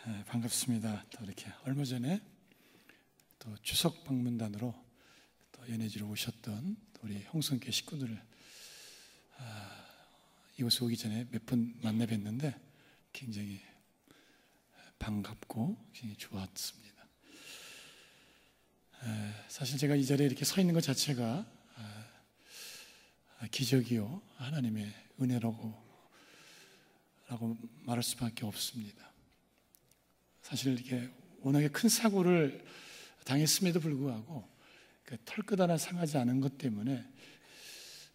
반갑습니다. 또 이렇게 얼마 전에 또 추석 방문단으로 또 연해지로 오셨던 우리 홍성교회 식구들을 이곳에 오기 전에 몇 번 만나 뵀는데 굉장히 반갑고 굉장히 좋았습니다. 사실 제가 이 자리에 이렇게 서 있는 것 자체가 기적이요 하나님의 은혜라고 말할 수밖에 없습니다. 사실 이렇게 워낙에 큰 사고를 당했음에도 불구하고 털끝 하나 상하지 않은 것 때문에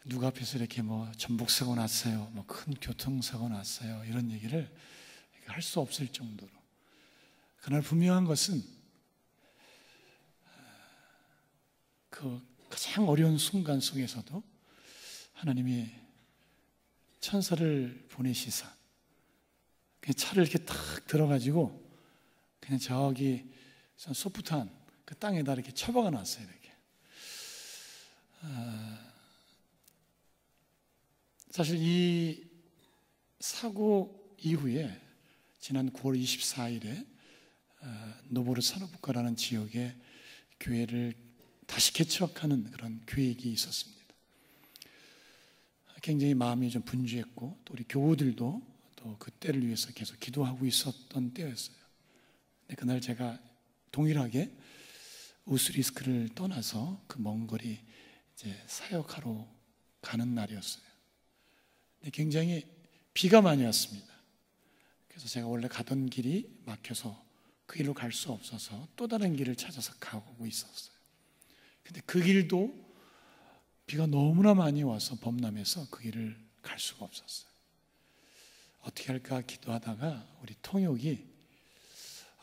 누가 앞에서 이렇게 전복사고 났어요, 큰 교통사고 났어요 이런 얘기를 할 수 없을 정도로, 그러나 분명한 것은 그 가장 어려운 순간 속에서도 하나님이 천사를 보내시사 차를 이렇게 탁 들어가지고 그냥 저기 소프트한 그 땅에다 이렇게 처박아 놨어요. 이렇게. 사실 이 사고 이후에 지난 9월 24일에 노보르사노부카라는 지역에 교회를 다시 개척하는 그런 계획이 있었습니다. 굉장히 마음이 좀 분주했고 또 우리 교우들도 또 그 때를 위해서 계속 기도하고 있었던 때였어요. 근데 그날 제가 동일하게 우스리스크를 떠나서 그 먼 거리 이제 사역하러 가는 날이었어요. 근데 굉장히 비가 많이 왔습니다. 그래서 제가 원래 가던 길이 막혀서 그 길로 갈 수 없어서 또 다른 길을 찾아서 가고 있었어요. 근데 그 길도 비가 너무나 많이 와서 범람해서 그 길을 갈 수가 없었어요. 어떻게 할까 기도하다가 우리 통역이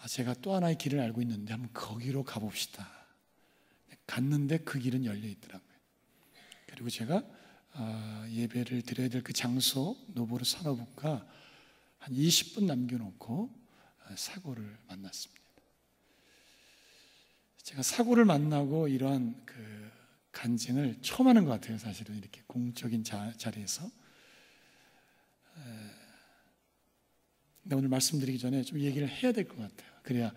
제가 또 하나의 길을 알고 있는데 한번 거기로 가봅시다. 갔는데 그 길은 열려 있더라고요. 그리고 제가 예배를 드려야 될 그 장소 노보르사노부카 한 20분 남겨놓고 사고를 만났습니다. 제가 사고를 만나고 이러한 그 간증을 처음 하는 것 같아요. 사실은 이렇게 공적인 자리에서. 근데 오늘 말씀드리기 전에 좀 얘기를 해야 될 것 같아요. 그래야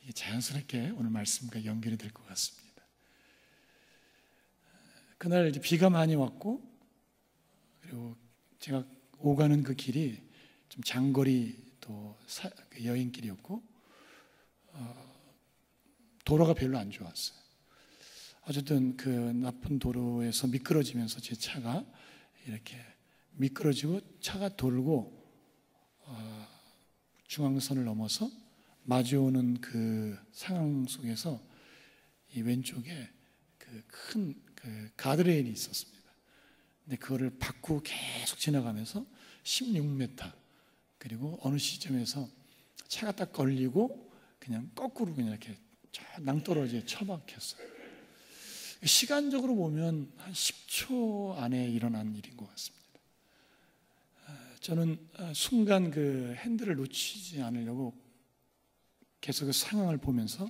이게 자연스럽게 오늘 말씀과 연결이 될 것 같습니다. 그날 이제 비가 많이 왔고, 그리고 제가 오가는 그 길이 좀 장거리 또 여행길이었고, 도로가 별로 안 좋았어요. 어쨌든 그 나쁜 도로에서 미끄러지면서 제 차가 이렇게 미끄러지고 차가 돌고 중앙선을 넘어서 마주오는 그 상황 속에서 이 왼쪽에 그 큰 그 가드레일이 있었습니다. 근데 그거를 밟고 계속 지나가면서 16m, 그리고 어느 시점에서 차가 딱 걸리고 그냥 거꾸로 그냥 이렇게 낭떠러지에 처박혔어요. 시간적으로 보면 한 10초 안에 일어난 일인 것 같습니다. 저는 순간 그 핸들을 놓치지 않으려고 계속 그 상황을 보면서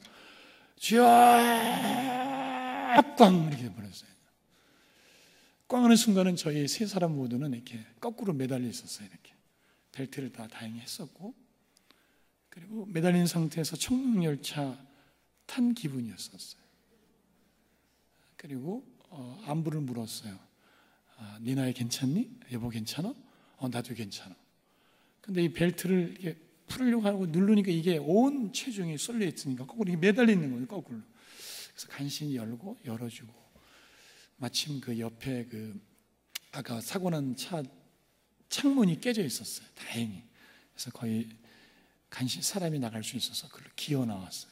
주여 꽝 이렇게 해버렸어요. 꽝 하는 순간은 저희 세 사람 모두는 이렇게 거꾸로 매달려 있었어요. 이렇게 벨트를 다 다행히 했었고, 그리고 매달린 상태에서 청룡열차 탄 기분이었었어요. 그리고 안부를 물었어요. 니나야 괜찮니? 여보 괜찮아? 나도 괜찮아. 근데 이 벨트를 이렇게 풀려고 하고 누르니까 이게 온 체중이 쏠려 있으니까 거꾸로 매달려 있는 거예요. 거꾸로. 그래서 간신히 열고 열어주고, 마침 그 옆에 그 아까 사고 난 차 창문이 깨져 있었어요. 다행히. 그래서 거의 간신히 사람이 나갈 수 있어서 그걸로 기어 나왔어요.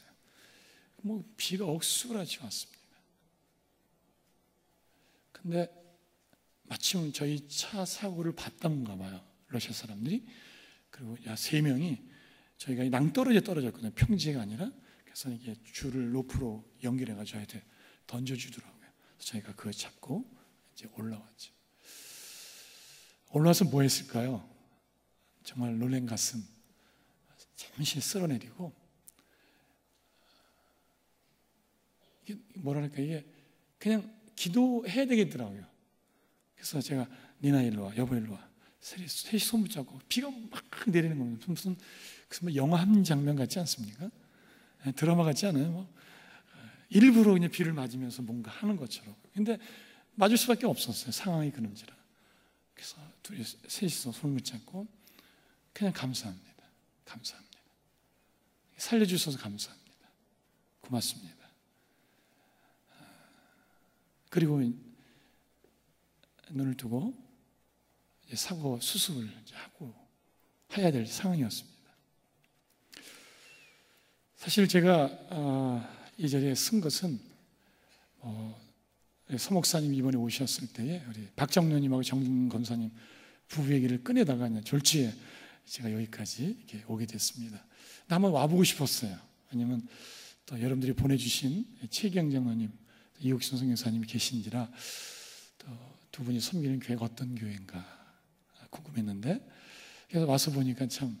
비가 억수같이 왔습니다. 근데 마침 저희 차 사고를 봤던가 봐요, 러시아 사람들이. 그리고 세 명이 저희가 낭떠러지에 떨어졌거든요. 평지가 아니라. 그래서 이게 줄을 로프로 연결해가지고 저희한테 던져주더라고요. 그래서 저희가 그거 잡고 이제 올라왔죠. 올라와서 뭐 했을까요? 정말 놀란 가슴 잠시 쓸어내리고, 이게 뭐랄까, 이게 그냥 기도해야 되겠더라고요. 그래서 제가 니나 일로 와, 여보 일로 와, 셋이 손 붙잡고 비가 막 내리는 겁니다. 무슨 영화 한 장면 같지 않습니까? 드라마 같지 않아요? 일부러 그냥 비를 맞으면서 뭔가 하는 것처럼. 근데 맞을 수밖에 없었어요. 상황이 그런지라. 그래서 셋이서 손을 붙잡고 그냥 감사합니다. 감사합니다. 살려주셔서 감사합니다. 고맙습니다. 그리고 눈을 뜨고 사고 수습을 하고 해야 될 상황이었습니다. 사실 제가 이 자리에 쓴 것은 서 목사님 이번에 오셨을 때에 우리 박 장로님하고 정 권사님 부부 얘기를 꺼내다가 졸지에 제가 여기까지 이렇게 오게 됐습니다. 근데 한번 와보고 싶었어요. 왜냐면 또 여러분들이 보내주신 최경 장로님, 이옥신 선교사님이 계신지라 또 두 분이 섬기는 교회가 어떤 교회인가 궁금했는데, 그래서 와서 보니까 참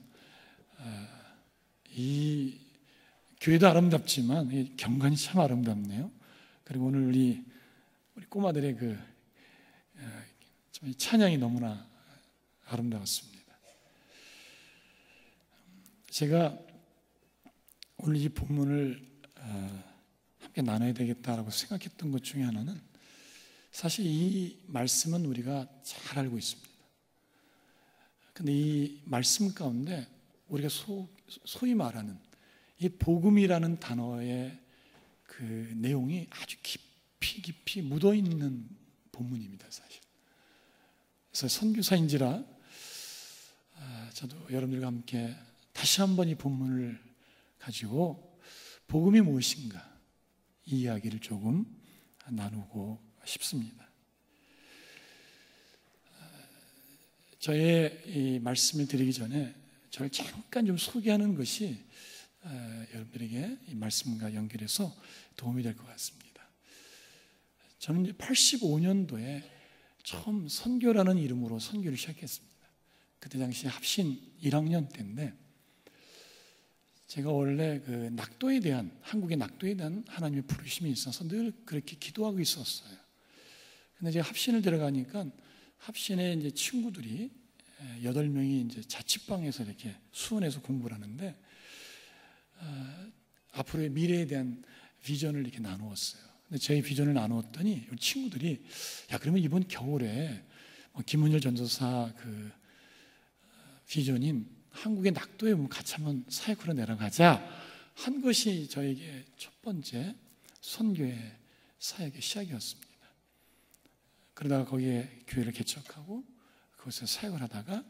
이 교회도 아름답지만 이 경관이 참 아름답네요. 그리고 오늘 우리 꼬마들의 참 찬양이 너무나 아름다웠습니다. 제가 오늘 이 본문을 함께 나눠야 되겠다라고 생각했던 것 중에 하나는, 사실 이 말씀은 우리가 잘 알고 있습니다. 근데 이 말씀 가운데 우리가 소위 말하는 이 복음이라는 단어의 그 내용이 아주 깊이 묻어 있는 본문입니다, 사실. 그래서 선교사인지라 저도 여러분들과 함께 다시 한번 이 본문을 가지고 복음이 무엇인가 이 이야기를 조금 나누고 싶습니다. 저의 이 말씀을 드리기 전에 저를 잠깐 좀 소개하는 것이 여러분들에게 이 말씀과 연결해서 도움이 될 것 같습니다. 저는 이제 85년도에 처음 선교라는 이름으로 선교를 시작했습니다. 그때 당시 합신 1학년 때인데, 제가 원래 그 낙도에 대한, 한국의 낙도에 대한 하나님의 부르심이 있어서 늘 그렇게 기도하고 있었어요. 근데 제가 합신을 들어가니까 합신에 이제 친구들이 8명이 이제 자취방에서 이렇게 수원에서 공부를 하는데, 앞으로의 미래에 대한 비전을 이렇게 나누었어요. 근데 저희 비전을 나누었더니 우리 친구들이, 야, 그러면 이번 겨울에 김은열 전도사 그 비전인 한국의 낙도에 같이 한번 사역으로 내려가자 한 것이 저에게 첫 번째 선교의 사역의 시작이었습니다. 그러다가 거기에 교회를 개척하고 그곳에서 사역을 하다가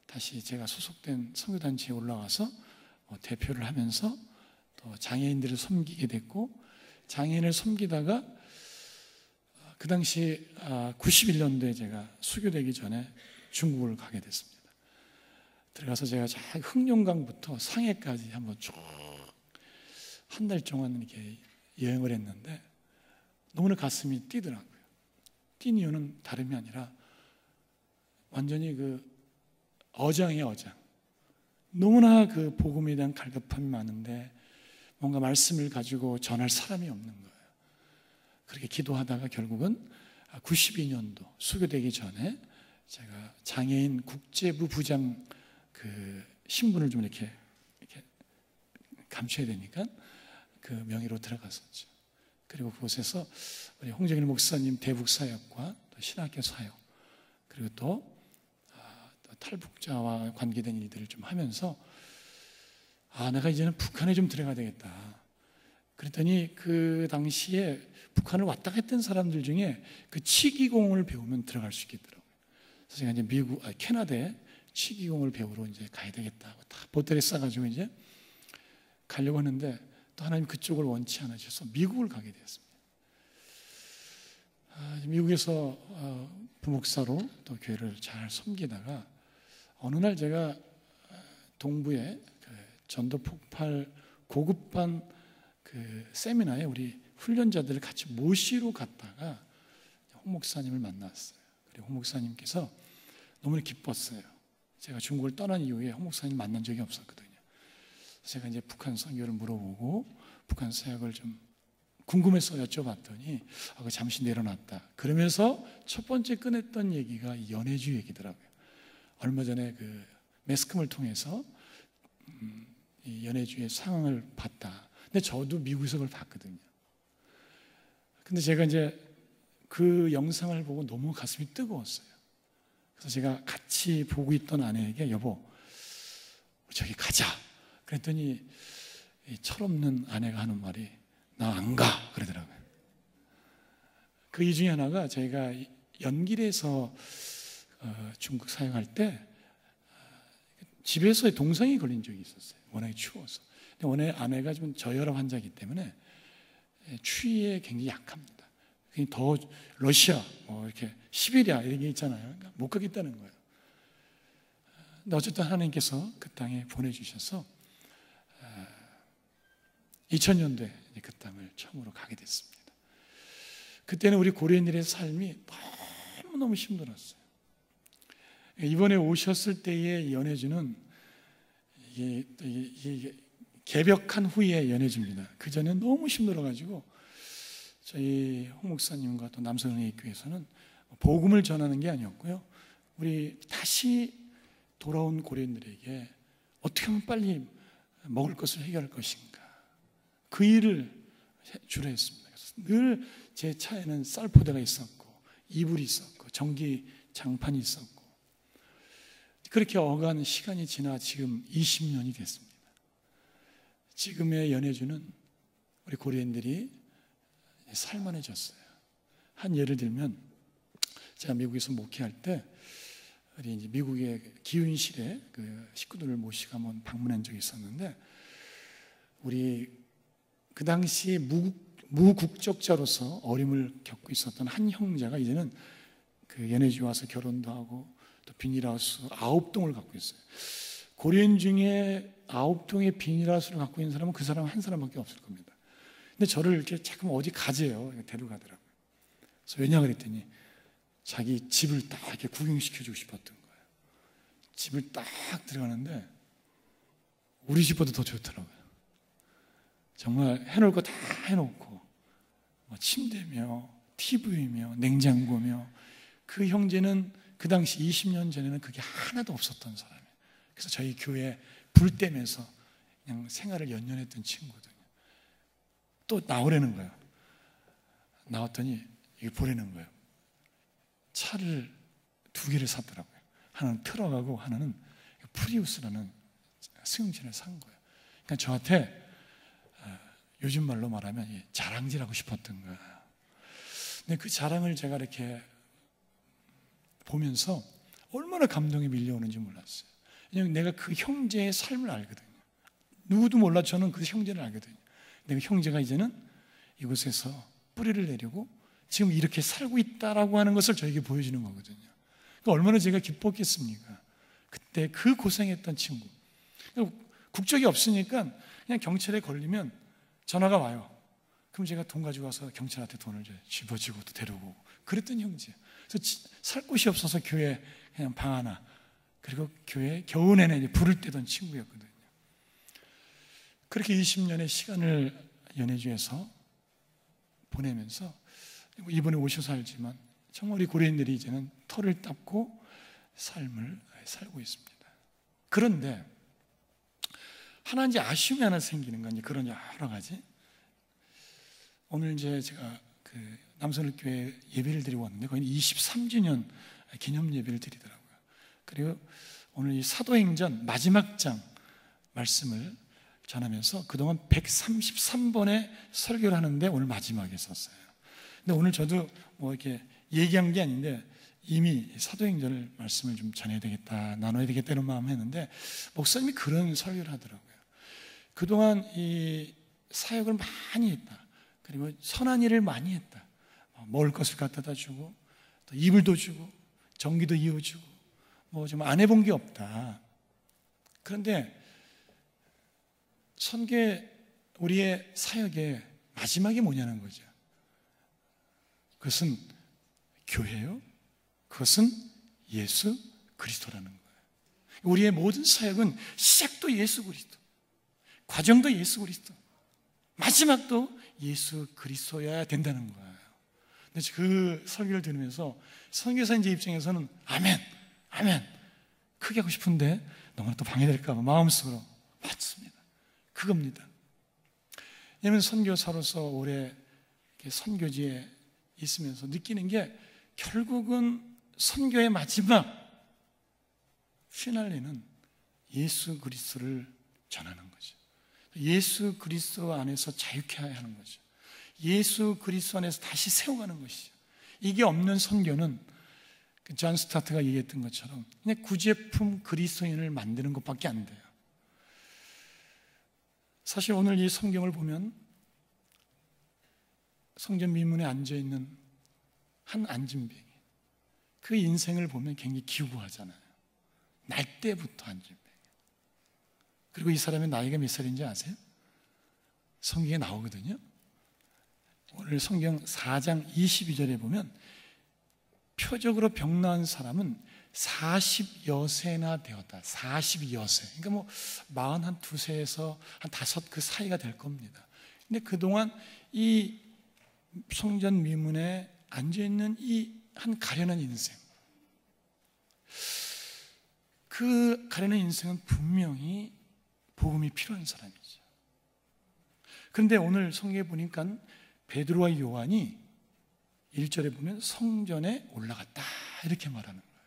다시 제가 소속된 선교단체에 올라와서 대표를 하면서 또 장애인들을 섬기게 됐고, 장애인을 섬기다가 그 당시 91년도에 제가 수교되기 전에 중국을 가게 됐습니다. 들어가서 제가 흑룡강부터 상해까지 한번 쭉 한 달 동안 이렇게 여행을 했는데 너무나 가슴이 뛰더라고요. 뛴 이유는 다름이 아니라 완전히 그 어장이에요, 어장. 너무나 그 복음에 대한 갈급함이 많은데 뭔가 말씀을 가지고 전할 사람이 없는 거예요. 그렇게 기도하다가 결국은 92년도 수교되기 전에 제가 장애인 국제부 부장 그 신분을 좀 이렇게 감춰야 되니까 그 명의로 들어갔었죠. 그리고 그곳에서 우리 홍정일 목사님 대북 사역과 또 신학교 사역, 그리고 또 탈북자와 관계된 일들을 좀 하면서 내가 이제는 북한에 좀 들어가야 되겠다. 그랬더니 그 당시에 북한을 왔다 갔다 했던 사람들 중에 그 치기공을 배우면 들어갈 수 있겠더라고요. 그래서 제가 이제 캐나다에 치기공을 배우러 이제 가야 되겠다고 다 보따리 싸가지고 이제 가려고 하는데 또 하나님 그쪽을 원치 않으셔서 미국을 가게 되었습니다. 미국에서 부목사로 또 교회를 잘 섬기다가 어느 날 제가 동부에 그 전도 폭발 고급반 그 세미나에 우리 훈련자들을 같이 모시러 갔다가 홍 목사님을 만났어요. 그리고 홍 목사님께서 너무 기뻤어요. 제가 중국을 떠난 이후에 홍 목사님 만난 적이 없었거든요. 제가 이제 북한 선교를 물어보고 북한 사역을 좀 궁금해서 여쭤봤더니 잠시 내려놨다. 그러면서 첫 번째 꺼냈던 얘기가 연해주 얘기더라고요. 얼마 전에 그 매스컴을 통해서 이 연해주의 상황을 봤다. 근데 저도 미국에서 그걸 봤거든요. 근데 제가 이제 그 영상을 보고 너무 가슴이 뜨거웠어요. 그래서 제가 같이 보고 있던 아내에게 여보, 저기 가자. 그랬더니 이 철없는 아내가 하는 말이 나 안 가 그러더라고요. 그 이 중에 하나가 저희가 연길에서 중국 사역할 때 집에서 동상이 걸린 적이 있었어요. 워낙에 추워서. 근데 워낙에 아내가 좀 저혈압 환자이기 때문에 추위에 굉장히 약합니다. 더 러시아, 이렇게 시베리아 이런 게 있잖아요. 그러니까 못 가겠다는 거예요. 근데 어쨌든 하나님께서 그 땅에 보내주셔서 2000년도에 그 땅을 처음으로 가게 됐습니다. 그때는 우리 고려인들의 삶이 너무너무 힘들었어요. 이번에 오셨을 때의 연해주는 이게 개벽한 후에 연해주입니다. 그 전에 너무 힘들어가지고 저희 홍 목사님과 또 남성은혜교회에서는 복음을 전하는 게 아니었고요. 우리 다시 돌아온 고려인들에게 어떻게 하면 빨리 먹을 것을 해결할 것인가, 그 일을 주로 했습니다. 늘 제 차에는 쌀포대가 있었고 이불이 있었고 전기 장판이 있었고, 그렇게 어간 시간이 지나 지금 20년이 됐습니다. 지금의 연해주는 우리 고려인들이 살만해졌어요. 한 예를 들면 제가 미국에서 목회할 때 우리 이제 미국의 기훈실에 그 식구들을 모시고 한번 방문한 적이 있었는데, 우리 그 당시 무국적자로서 어려움을 겪고 있었던 한 형제가 이제는 그 연해주 와서 결혼도 하고 또 비닐하우스 9동을 갖고 있어요. 고려인 중에 9동의 비닐하우스를 갖고 있는 사람은 그 사람 한 사람밖에 없을 겁니다. 근데 저를 이렇게 자꾸 어디 가재요. 데려가더라고요. 그래서 왜냐 그랬더니 자기 집을 딱 이렇게 구경시켜주고 싶었던 거예요. 집을 딱 들어가는데 우리 집보다 더 좋더라고요. 정말 해놓을 거 다 해놓고 침대며 TV며 냉장고며, 그 형제는 그 당시 20년 전에는 그게 하나도 없었던 사람이에요. 그래서 저희 교회에 불 떼면서 그냥 생활을 연연했던 친구거든요. 또 나오라는 거예요. 나왔더니 이거 보라는 거예요. 차를 2개를 샀더라고요. 하나는 트럭하고 하나는 프리우스라는 승용차를 산 거예요. 그러니까 저한테 요즘 말로 말하면 자랑질하고 싶었던 거예요. 근데 그 자랑을 제가 이렇게 보면서 얼마나 감동이 밀려오는지 몰랐어요. 왜냐하면 내가 그 형제의 삶을 알거든요. 누구도 몰라 저는 그 형제를 알거든요. 근데 그 형제가 이제는 이곳에서 뿌리를 내리고 지금 이렇게 살고 있다라고 하는 것을 저에게 보여주는 거거든요. 그러니까 얼마나 제가 기뻤겠습니까? 그때 그 고생했던 친구. 국적이 없으니까 그냥 경찰에 걸리면 전화가 와요. 그럼 제가 돈 가지고 와서 경찰한테 돈을 집어주고 또 데려오고 그랬던 형제예요. 그래서 살 곳이 없어서 교회 그냥 방 하나, 그리고 교회 겨우 내내 불을 떼던 친구였거든요. 그렇게 20년의 시간을 연해주에서 보내면서 이번에 오셔서 알지만 정말 우리 고려인들이 이제는 털을 닦고 삶을 살고 있습니다. 그런데 하나 이제 아쉬움이 하나 생기는 건 이제 그런 여러 가지. 오늘 이제 제가 그 남선을교회 예배를 드리고 왔는데 거의 23주년 기념 예배를 드리더라고요. 그리고 오늘 이 사도행전 마지막 장 말씀을 전하면서 그동안 133번의 설교를 하는데 오늘 마지막에 썼어요. 근데 오늘 저도 뭐 이렇게 얘기한 게 아닌데 이미 사도행전을 말씀을 좀 전해야 되겠다, 나눠야 되겠다 이런 마음을 했는데 목사님이 그런 설교를 하더라고요. 그동안 이 사역을 많이 했다. 그리고 선한 일을 많이 했다. 먹을 것을 갖다 주고 또 이불도 주고 전기도 이어주고 뭐 좀 안 해본 게 없다. 그런데 선교의 우리의 사역의 마지막이 뭐냐는 거죠. 그것은 교회요. 그것은 예수 그리스도라는 거예요. 우리의 모든 사역은 시작도 예수 그리스도, 과정도 예수 그리스도, 마지막도 예수 그리스도여야 된다는 거예요. 근데 그 설교를 들으면서 선교사님 입장에서는 아멘, 아멘. 크게 하고 싶은데 너무나 또 방해될까 봐 마음속으로 맞습니다. 그겁니다. 왜냐하면 선교사로서 오래 선교지에 있으면서 느끼는 게 결국은 선교의 마지막 피날레는 예수 그리스도를 전하는 거죠. 예수 그리스도 안에서 자유케 하는 거죠. 예수 그리스도 안에서 다시 세워가는 것이죠. 이게 없는 선교는 존 스타트가 얘기했던 것처럼 그냥 구제품 그리스도인을 만드는 것밖에 안 돼요. 사실 오늘 이 성경을 보면 성전 미문에 앉아있는 한 안진뱅이, 그 인생을 보면 굉장히 기구하잖아요. 날 때부터 안진뱅이. 그리고 이 사람의 나이가 몇 살인지 아세요? 성경에 나오거든요. 오늘 성경 4장 22절에 보면 표적으로 병나은 사람은 40여세나 되었다. 42여세. 그러니까 뭐 42세에서 한 5 그 사이가 될 겁니다. 근데 그동안 이 성전 미문에 앉아있는 이 한 가련한 인생, 그 가련한 인생은 분명히 복음이 필요한 사람이죠. 그런데 오늘 성경에 보니까 베드로와 요한이 1절에 보면 성전에 올라갔다 이렇게 말하는 거예요.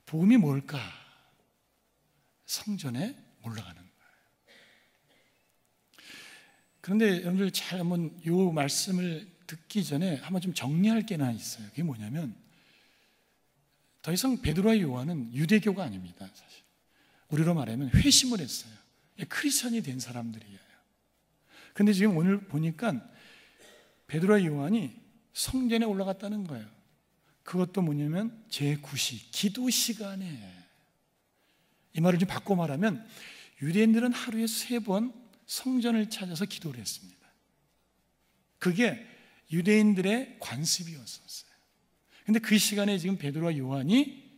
복음이 뭘까? 성전에 올라가는 거예요. 그런데 여러분들 잘 한번 이 말씀을 듣기 전에 한번 좀 정리할 게 하나 있어요. 그게 뭐냐면 더 이상 베드로와 요한은 유대교가 아닙니다. 사실 우리로 말하면 회심을 했어요. 크리스천이 된 사람들이에요. 그런데 지금 오늘 보니까 베드로와 요한이 성전에 올라갔다는 거예요. 그것도 뭐냐면 제9시 기도 시간에. 이 말을 좀 바꿔 말하면 유대인들은 하루에 3번 성전을 찾아서 기도를 했습니다. 그게 유대인들의 관습이었었어요. 그런데 그 시간에 지금 베드로와 요한이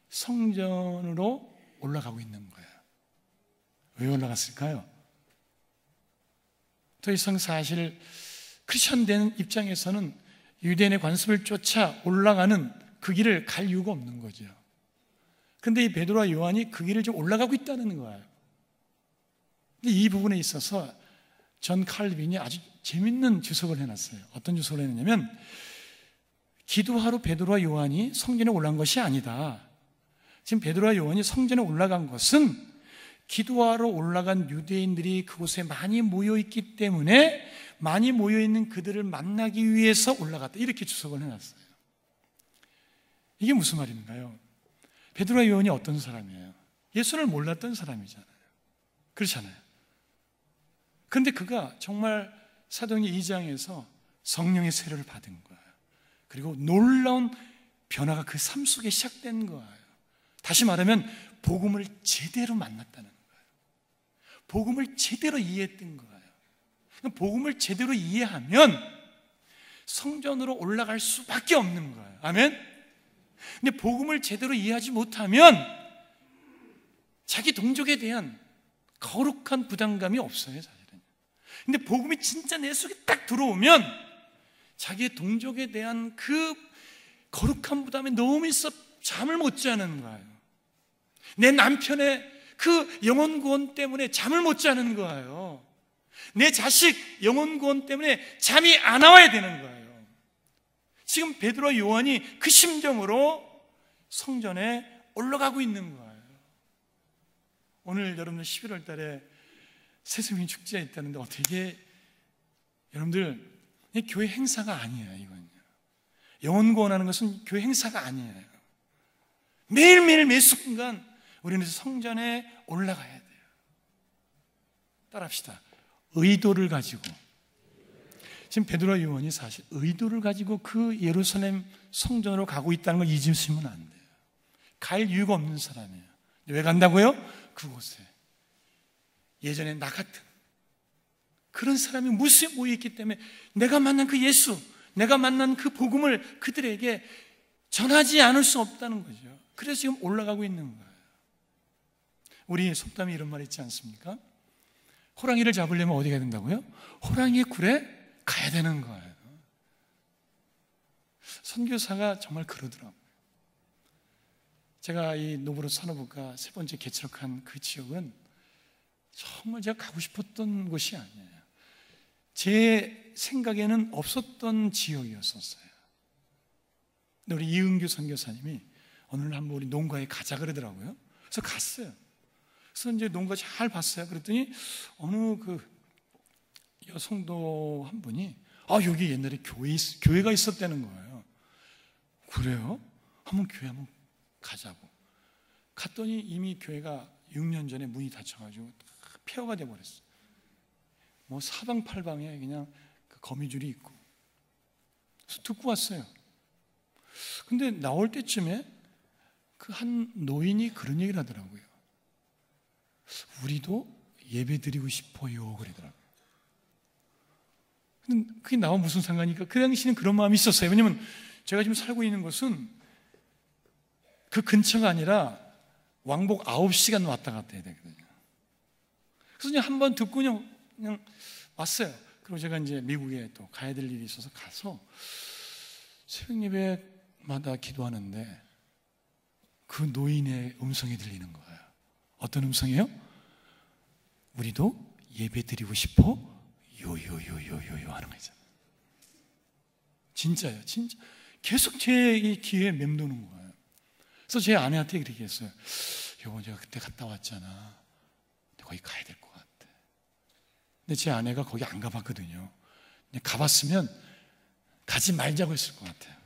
성전으로 올라가고 있는 거예요. 왜 올라갔을까요? 더 이상 사실 크리스천 된 입장에서는 유대인의 관습을 쫓아 올라가는 그 길을 갈 이유가 없는 거죠. 그런데 이 베드로와 요한이 그 길을 좀 올라가고 있다는 거예요. 근데 이 부분에 있어서 존 칼빈이 아주 재밌는 주석을 해놨어요. 어떤 주석을 했냐면 기도하러 베드로와 요한이 성전에 올라간 것이 아니다. 지금 베드로와 요한이 성전에 올라간 것은 기도하러 올라간 유대인들이 그곳에 많이 모여있기 때문에 많이 모여있는 그들을 만나기 위해서 올라갔다. 이렇게 주석을 해놨어요. 이게 무슨 말인가요? 베드로와 요한이 어떤 사람이에요? 예수를 몰랐던 사람이잖아요. 그렇잖아요. 그런데 그가 정말 사도행전 2장에서 성령의 세례를 받은 거예요. 그리고 놀라운 변화가 그 삶 속에 시작된 거예요. 다시 말하면 복음을 제대로 만났다는 거예요. 복음을 제대로 이해했던 거예요. 복음을 제대로 이해하면 성전으로 올라갈 수밖에 없는 거예요. 아멘? 근데 복음을 제대로 이해하지 못하면 자기 동족에 대한 거룩한 부담감이 없어요, 사실은. 근데 복음이 진짜 내 속에 딱 들어오면 자기의 동족에 대한 그 거룩한 부담이 너무 있어 잠을 못 자는 거예요. 내 남편의 그 영혼 구원 때문에 잠을 못 자는 거예요. 내 자식 영혼 구원 때문에 잠이 안 와야 되는 거예요. 지금 베드로와 요한이 그 심정으로 성전에 올라가고 있는 거예요. 오늘 여러분들 11월 달에 새수민 축제가 있다는데 어떻게 여러분들 교회 행사가 아니에요. 이건 영혼 구원하는 것은 교회 행사가 아니에요. 매일매일 매 순간 우리는 성전에 올라가야 돼요. 따라합시다. 의도를 가지고. 지금 베드로와 요한이 사실 의도를 가지고 그 예루살렘 성전으로 가고 있다는 걸 잊으시면 안 돼요. 갈 이유가 없는 사람이에요. 왜 간다고요? 그곳에 예전에 나 같은 그런 사람이 무수히 모여있기 때문에 내가 만난 그 예수, 내가 만난 그 복음을 그들에게 전하지 않을 수 없다는 거죠. 그래서 지금 올라가고 있는 거예요. 우리 속담에 이런 말 있지 않습니까? 호랑이를 잡으려면 어디 가야 된다고요? 호랑이의 굴에 가야 되는 거예요. 선교사가 정말 그러더라고요. 제가 이 노브로 산업부가 세 번째 개척한 그 지역은 정말 제가 가고 싶었던 곳이 아니에요. 제 생각에는 없었던 지역이었었어요. 근데 우리 이은규 선교사님이 어느 날 한번 우리 농가에 가자 그러더라고요. 그래서 갔어요. 그래서 이제 농가 잘 봤어요. 그랬더니 어느 그 여성도 한 분이 여기 옛날에 교회가 있었다는 거예요. 그래요? 교회 한번 가자고. 갔더니 이미 교회가 6년 전에 문이 닫혀가지고 폐허가 돼버렸어요. 뭐 사방팔방에 그냥 그 거미줄이 있고. 그래서 듣고 왔어요. 근데 나올 때쯤에 그 한 노인이 그런 얘기를 하더라고요. 우리도 예배 드리고 싶어요 그러더라고요. 근데 그게 나와 무슨 상관이니까 그 당시에는 그런 마음이 있었어요. 왜냐면 제가 지금 살고 있는 곳은 그 근처가 아니라 왕복 9시간 왔다 갔다 해야 되거든요. 그래서 그냥 한번 듣고 그냥 왔어요. 그리고 제가 이제 미국에 또 가야 될 일이 있어서 가서 새벽 예배마다 기도하는데 그 노인의 음성이 들리는 거예요. 어떤 음성이에요? 우리도 예배 드리고 싶어? 요요요요요요 하는 거죠. 진짜요, 진짜. 계속 제 이 귀에 맴도는 거예요. 그래서 제 아내한테 그렇게 했어요. 여보, 제가 그때 갔다 왔잖아. 거기 가야 될 것 같아. 근데 제 아내가 거기 안 가봤거든요. 가봤으면 가지 말자고 했을 것 같아요.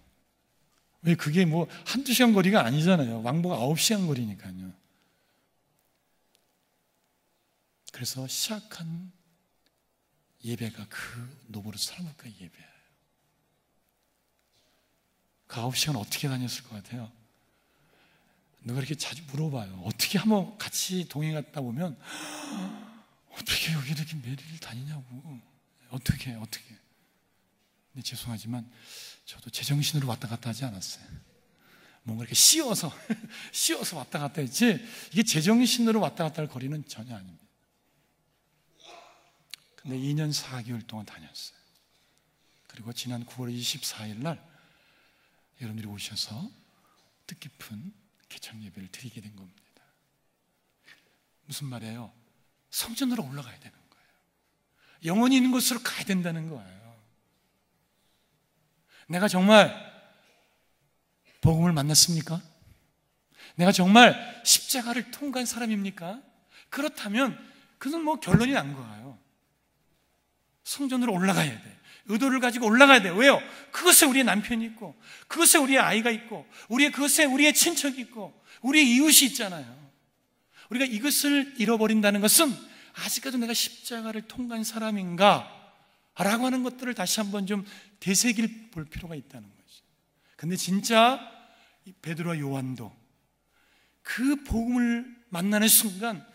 왜 그게 뭐 한두 시간 거리가 아니잖아요. 왕복 9시간 거리니까요. 그래서 시작한 예배가 그 노브로 사람과 예배예요. 그 9시간 어떻게 다녔을 것 같아요? 누가 이렇게 자주 물어봐요. 어떻게 한번 같이 동행 갔다 보면 어떻게 여기 이렇게 매일 다니냐고. 어떻게 근데 죄송하지만 저도 제정신으로 왔다 갔다 하지 않았어요. 뭔가 이렇게 씌워서 왔다 갔다 했지 이게 제정신으로 왔다 갔다 할 거리는 전혀 아닙니다. 근데 2년 4개월 동안 다녔어요. 그리고 지난 9월 24일 날 여러분들이 오셔서 뜻깊은 개척 예배를 드리게 된 겁니다. 무슨 말이에요? 성전으로 올라가야 되는 거예요. 영혼이 있는 곳으로 가야 된다는 거예요. 내가 정말 복음을 만났습니까? 내가 정말 십자가를 통과한 사람입니까? 그렇다면 그건 뭐 결론이 난 거예요. 성전으로 올라가야 돼. 의도를 가지고 올라가야 돼요. 왜요? 그것에 우리의 남편이 있고, 그것에 우리의 아이가 있고, 그것에 우리의 친척이 있고, 우리의 이웃이 있잖아요. 우리가 이것을 잃어버린다는 것은 아직까지 내가 십자가를 통과한 사람인가? 라고 하는 것들을 다시 한번 좀 되새길 볼 필요가 있다는 거죠. 근데 진짜 베드로와 요한도 그 복음을 만나는 순간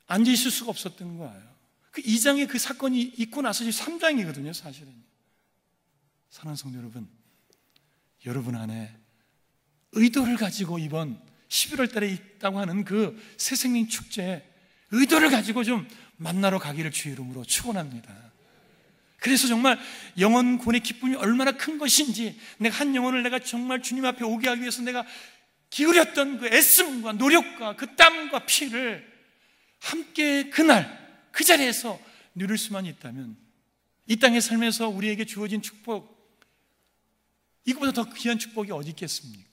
앉아있을 수가 없었던 거예요. 그 2장에 그 사건이 있고 나서 이제 3장이거든요, 사실은. 사랑하는 성도 여러분, 여러분 안에 의도를 가지고 이번 11월 달에 있다고 하는 그 새생명 축제에 의도를 가지고 좀 만나러 가기를 주의 이름으로 축원합니다. 그래서 정말 영혼 구원의 기쁨이 얼마나 큰 것인지, 내가 한 영혼을 내가 정말 주님 앞에 오게 하기 위해서 내가 기울였던 그 애씀과 노력과 그 땀과 피를 함께 그날 그 자리에서 누릴 수만 있다면, 이 땅의 삶에서 우리에게 주어진 축복, 이것보다 더 귀한 축복이 어디 있겠습니까?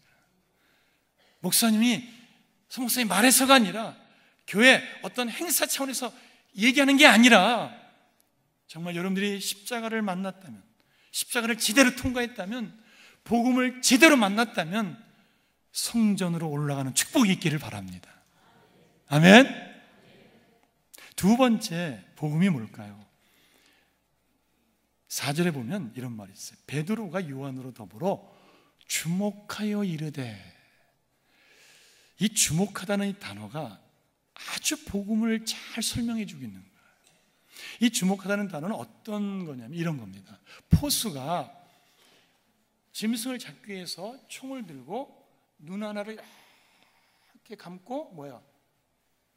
목사님이 성목사님 말해서가 아니라 교회 어떤 행사 차원에서 얘기하는 게 아니라 정말 여러분들이 십자가를 만났다면, 십자가를 제대로 통과했다면, 복음을 제대로 만났다면 성전으로 올라가는 축복이 있기를 바랍니다. 아멘. 두 번째 복음이 뭘까요? 4절에 보면 이런 말이 있어요. 베드로가 요한으로 더불어 주목하여 이르되. 이 주목하다는 이 단어가 아주 복음을 잘 설명해 주고 있는 거예요. 이 주목하다는 단어는 어떤 거냐면 이런 겁니다. 포수가 짐승을 잡기 위해서 총을 들고 눈 하나를 이렇게 감고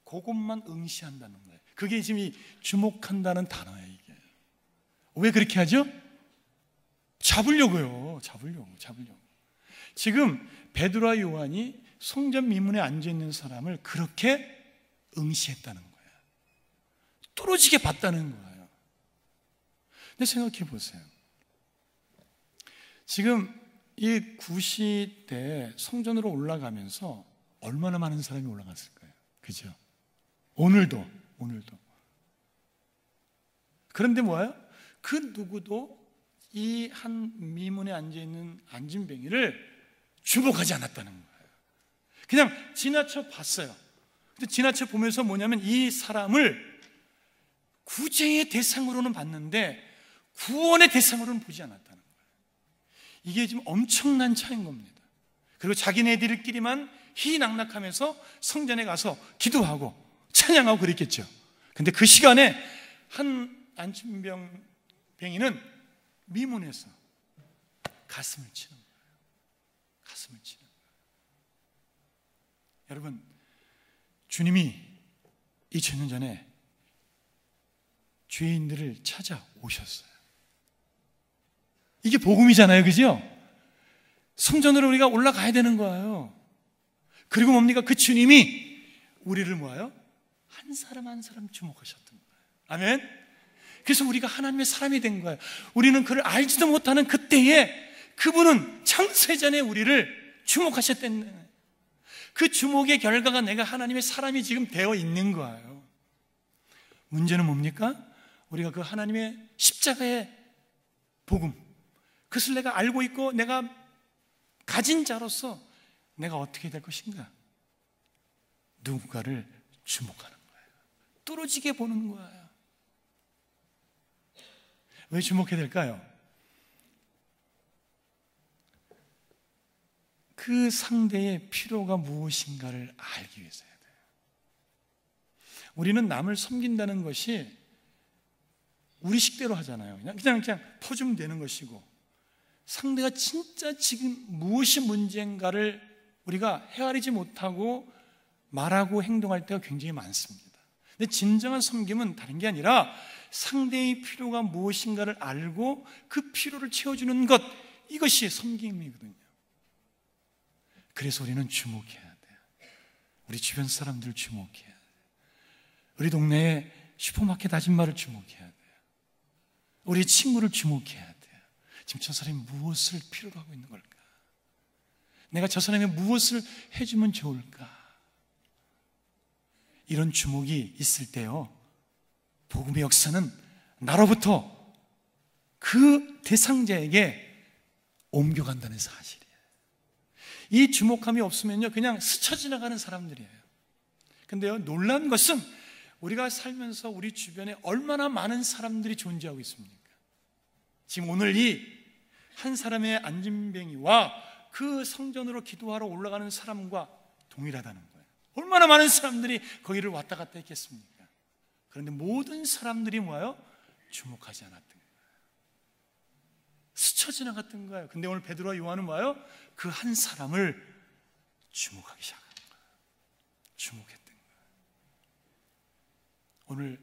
그것만 응시한다는 거예요. 그게 지금 이 주목한다는 단어예요. 이게 왜 그렇게 하죠? 잡으려고요. 잡으려고. 지금 베드로와 요한이 성전 미문에 앉아있는 사람을 그렇게 응시했다는 거예요. 뚫어지게 봤다는 거예요. 근데 생각해 보세요. 지금 이 구시 때 성전으로 올라가면서 얼마나 많은 사람이 올라갔을까요? 그죠? 오늘도. 그런데 뭐예요? 그 누구도 이 한 미문에 앉아있는 안진뱅이를 주목하지 않았다는 거예요. 그냥 지나쳐 봤어요. 근데 지나쳐 보면서 뭐냐면 이 사람을 구제의 대상으로는 봤는데 구원의 대상으로는 보지 않았다는 거예요. 이게 지금 엄청난 차이인 겁니다. 그리고 자기네들끼리만 희낙낙하면서 성전에 가서 기도하고 찬양하고 그랬겠죠. 근데 그 시간에 한 안진뱅이는 미문에서 가슴을 치는 거예요. 가슴을 치는 거예요. 여러분, 주님이 2000년 전에 죄인들을 찾아오셨어요. 이게 복음이잖아요, 그죠? 성전으로 우리가 올라가야 되는 거예요. 그리고 뭡니까? 그 주님이 우리를 뭐예요? 한 사람 한 사람 주목하셨던 거예요. 아멘? 그래서 우리가 하나님의 사람이 된 거예요. 우리는 그를 알지도 못하는 그때에 그분은 창세전에 우리를 주목하셨다는 거예요. 그 주목의 결과가 내가 하나님의 사람이 지금 되어 있는 거예요. 문제는 뭡니까? 우리가 그 하나님의 십자가의 복음, 그것을 내가 알고 있고 내가 가진 자로서 내가 어떻게 될 것인가? 누군가를 주목하는 거예요. 뚫어지게 보는 거예요. 왜 주목해야 될까요? 그 상대의 필요가 무엇인가를 알기 위해서야 돼요. 우리는 남을 섬긴다는 것이 우리 식대로 하잖아요. 그냥 퍼주면 되는 것이고, 상대가 진짜 지금 무엇이 문제인가를 우리가 헤아리지 못하고 말하고 행동할 때가 굉장히 많습니다. 근데 진정한 섬김은 다른 게 아니라 상대의 필요가 무엇인가를 알고 그 필요를 채워주는 것, 이것이 섬김이거든요. 그래서 우리는 주목해야 돼요. 우리 주변 사람들을 주목해야 돼요. 우리 동네의 슈퍼마켓 아줌마를 주목해야 돼요. 우리 친구를 주목해야 돼요. 지금 저 사람이 무엇을 필요로 하고 있는 걸까? 내가 저 사람이 무엇을 해주면 좋을까? 이런 주목이 있을 때요, 복음의 역사는 나로부터 그 대상자에게 옮겨간다는 사실이에요. 이 주목함이 없으면요, 그냥 스쳐 지나가는 사람들이에요. 근데요, 놀라운 것은 우리가 살면서 우리 주변에 얼마나 많은 사람들이 존재하고 있습니까? 지금 오늘 이 한 사람의 안진뱅이와 그 성전으로 기도하러 올라가는 사람과 동일하다는 거예요. 얼마나 많은 사람들이 거기를 왔다 갔다 했겠습니까? 그런데 모든 사람들이 뭐예요? 주목하지 않았던 거예요. 스쳐 지나갔던 거예요. 근데 오늘 베드로와 요한은 뭐예요? 그 한 사람을 주목하기 시작한 거예요. 주목했던 거예요. 오늘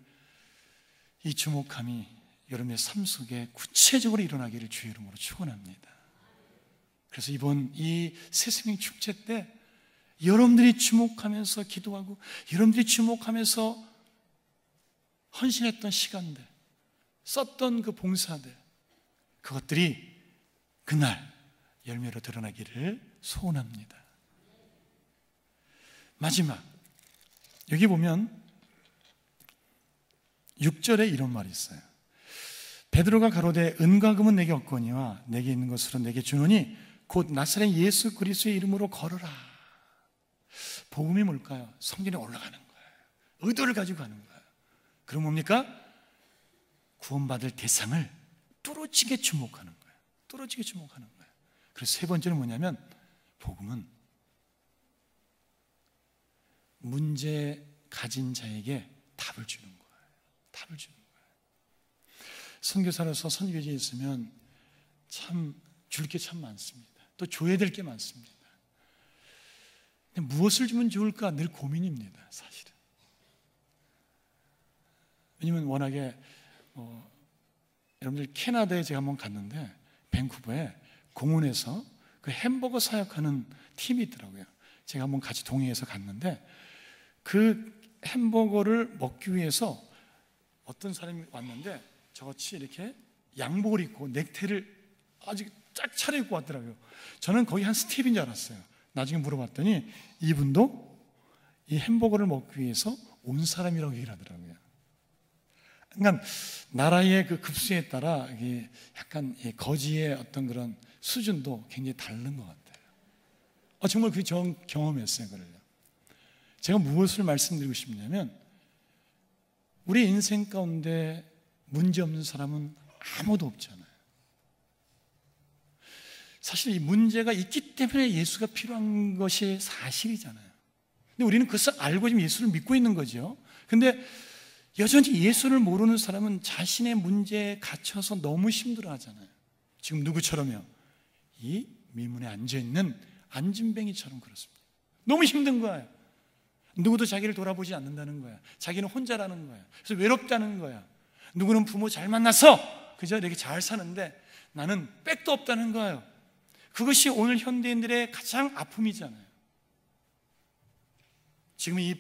이 주목함이 여러분의 삶 속에 구체적으로 일어나기를 주의 이름으로 축원합니다. 그래서 이번 이 새생명 축제 때 여러분들이 주목하면서 기도하고 여러분들이 주목하면서 헌신했던 시간들, 썼던 그 봉사들, 그것들이 그날 열매로 드러나기를 소원합니다. 마지막, 여기 보면 6절에 이런 말이 있어요. 베드로가 가로되 은과 금은 내게 없거니와 내게 있는 것으로 내게 주노니 곧 나사렛 예수 그리스도의 이름으로 걸어라. 복음이 뭘까요? 성전에 올라가는 거예요. 의도를 가지고 가는 거예요. 그럼 뭡니까? 구원받을 대상을 뚫어지게 주목하는 거예요. 뚫어지게 주목하는 거예요. 그래서 세 번째는 뭐냐면, 복음은 문제 가진 자에게 답을 주는 거예요. 답을 주는 거예요. 선교사로서 선교지에 있으면 참 줄 게 참 많습니다. 또 줘야 될 게 많습니다. 무엇을 주면 좋을까 늘 고민입니다, 사실은. 왜냐면 워낙에 여러분들 캐나다에 제가 한번 갔는데 밴쿠버에 공원에서 그 햄버거 사역하는 팀이 있더라고요. 제가 한번 같이 동행해서 갔는데 그 햄버거를 먹기 위해서 어떤 사람이 왔는데 저같이 이렇게 양복을 입고 넥타이를 아주 쫙 차려입고 왔더라고요. 저는 거의 한 스텝인 줄 알았어요. 나중에 물어봤더니 이분도 이 햄버거를 먹기 위해서 온 사람이라고 얘기를 하더라고요. 그러니까 나라의 그 급수에 따라 이게 약간 거지의 어떤 그런 수준도 굉장히 다른 것 같아요. 정말 그 경험했어요. 그걸요. 제가 무엇을 말씀드리고 싶냐면 우리 인생 가운데 문제 없는 사람은 아무도 없잖아요. 사실 이 문제가 있기 때문에 예수가 필요한 것이 사실이잖아요. 근데 우리는 그것을 알고 지금 예수를 믿고 있는 거죠. 근데 여전히 예수를 모르는 사람은 자신의 문제에 갇혀서 너무 힘들어 하잖아요. 지금 누구처럼요? 이 미문에 앉아있는 안진뱅이처럼 그렇습니다. 너무 힘든 거예요. 누구도 자기를 돌아보지 않는다는 거야. 자기는 혼자라는 거야. 그래서 외롭다는 거야. 누구는 부모 잘 만나서 그저 이렇게 잘 사는데 나는 백도 없다는 거예요. 그것이 오늘 현대인들의 가장 아픔이잖아요. 지금 이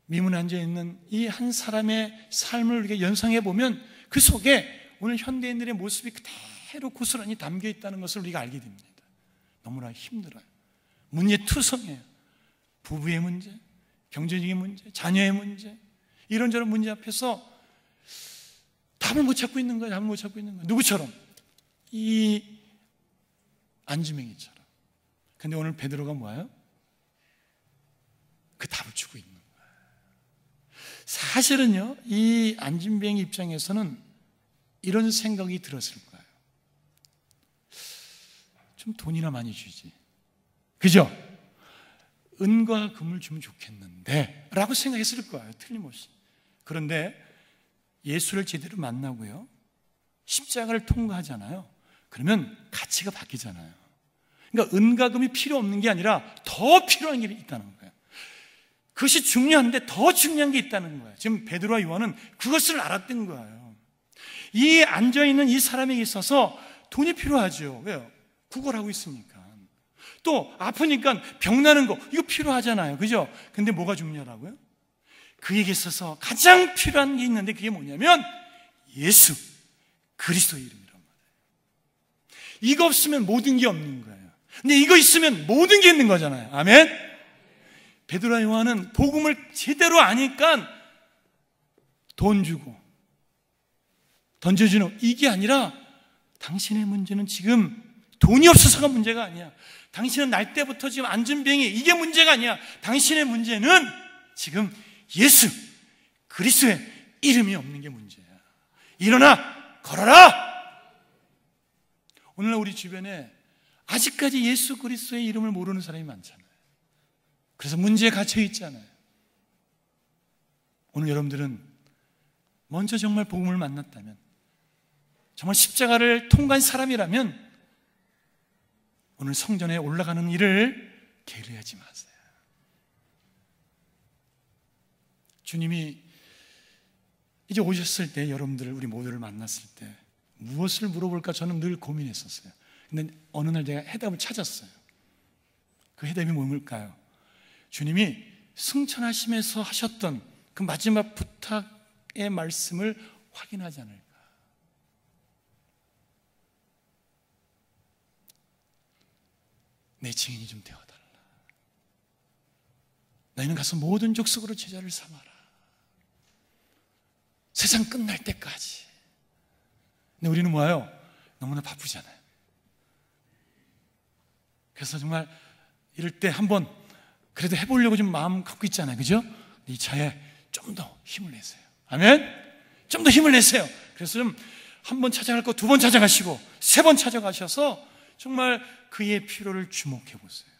미문에 앉아있는 이 한 사람의 삶을 우리가 연상해 보면 그 속에 오늘 현대인들의 모습이 그대로 고스란히 담겨 있다는 것을 우리가 알게 됩니다. 너무나 힘들어요. 문제투성이에요. 부부의 문제, 경제적인 문제, 자녀의 문제, 이런저런 문제 앞에서 답을 못 찾고 있는 거예요. 답을 못 찾고 있는 거예요. 누구처럼? 이 안지맹이처럼. 근데 오늘 베드로가 뭐예요? 그 답을 주고 있는 거예요. 사실은요, 이 안진뱅이 입장에서는 이런 생각이 들었을 거예요. 좀 돈이나 많이 주지. 그죠? 은과 금을 주면 좋겠는데 라고 생각했을 거예요. 틀림없이. 그런데 예수를 제대로 만나고요, 십자가를 통과하잖아요. 그러면 가치가 바뀌잖아요. 그러니까 은과 금이 필요 없는 게 아니라 더 필요한 게 있다는 거예요. 그것이 중요한데 더 중요한 게 있다는 거예요. 지금 베드로와 요한은 그것을 알았던 거예요. 이 앉아있는 이 사람에게 있어서 돈이 필요하죠. 왜요? 구걸하고 있으니까. 또 아프니까 병나는 거 이거 필요하잖아요. 그죠? 근데 뭐가 중요하다고요? 그에게 있어서 가장 필요한 게 있는데 그게 뭐냐면 예수 그리스도의 이름이란 말이에요. 이거 없으면 모든 게 없는 거예요. 근데 이거 있으면 모든 게 있는 거잖아요. 아멘? 베드로와 요한은 복음을 제대로 아니까 돈 주고 던져주는 이게 아니라 당신의 문제는 지금 돈이 없어서가 문제가 아니야. 당신은 날 때부터 지금 안진병이 이게 문제가 아니야. 당신의 문제는 지금 예수 그리스도의 이름이 없는 게 문제야. 일어나 걸어라. 오늘날 우리 주변에 아직까지 예수 그리스도의 이름을 모르는 사람이 많잖아요. 그래서 문제에 갇혀 있잖아요. 오늘 여러분들은 먼저 정말 복음을 만났다면, 정말 십자가를 통과한 사람이라면 오늘 성전에 올라가는 일을 게으르하지 마세요. 주님이 이제 오셨을 때 여러분들을, 우리 모두를 만났을 때 무엇을 물어볼까 저는 늘 고민했었어요. 근데 어느 날 제가 해답을 찾았어요. 그 해답이 뭘까요? 주님이 승천하시면서 하셨던 그 마지막 부탁의 말씀을 확인하지 않을까. 내 증인이 좀 되어달라. 너희는 가서 모든 족속으로 제자를 삼아라. 세상 끝날 때까지. 근데 우리는 뭐예요? 너무나 바쁘잖아요. 그래서 정말 이럴 때 한번 그래도 해보려고 좀 마음 갖고 있잖아요. 그죠? 이 차에 좀 더 힘을 내세요. 아멘? 좀 더 힘을 내세요. 그래서 좀 한 번 찾아갈 거 2번 찾아가시고 3번 찾아가셔서 정말 그의 필요를 주목해 보세요.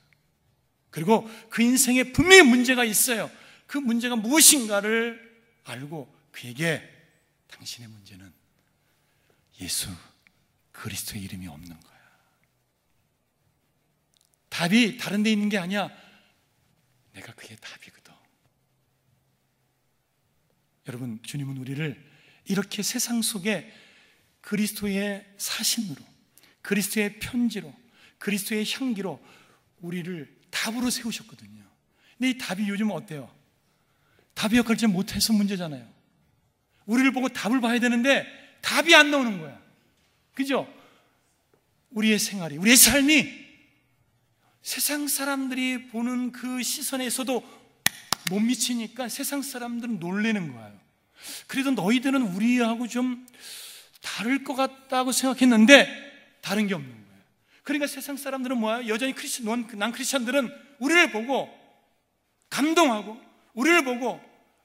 그리고 그 인생에 분명히 문제가 있어요. 그 문제가 무엇인가를 알고 그에게 당신의 문제는 예수 그리스도의 이름이 없는 거야. 답이 다른 데 있는 게 아니야. 내가 그게 답이거든. 여러분, 주님은 우리를 이렇게 세상 속에 그리스도의 사신으로, 그리스도의 편지로, 그리스도의 향기로 우리를 답으로 세우셨거든요. 근데 이 답이 요즘 어때요? 답의 역할을 잘 못해서 문제잖아요. 우리를 보고 답을 봐야 되는데 답이 안 나오는 거야. 그죠? 우리의 생활이, 우리의 삶이 세상 사람들이 보는 그 시선에서도 못 미치니까 세상 사람들은 놀라는 거예요. 그래도 너희들은 우리하고 좀 다를 것 같다고 생각했는데 다른 게 없는 거예요. 그러니까 세상 사람들은 뭐야? 여전히 난 크리스천들은 우리를 보고 감동하고 우리를 보고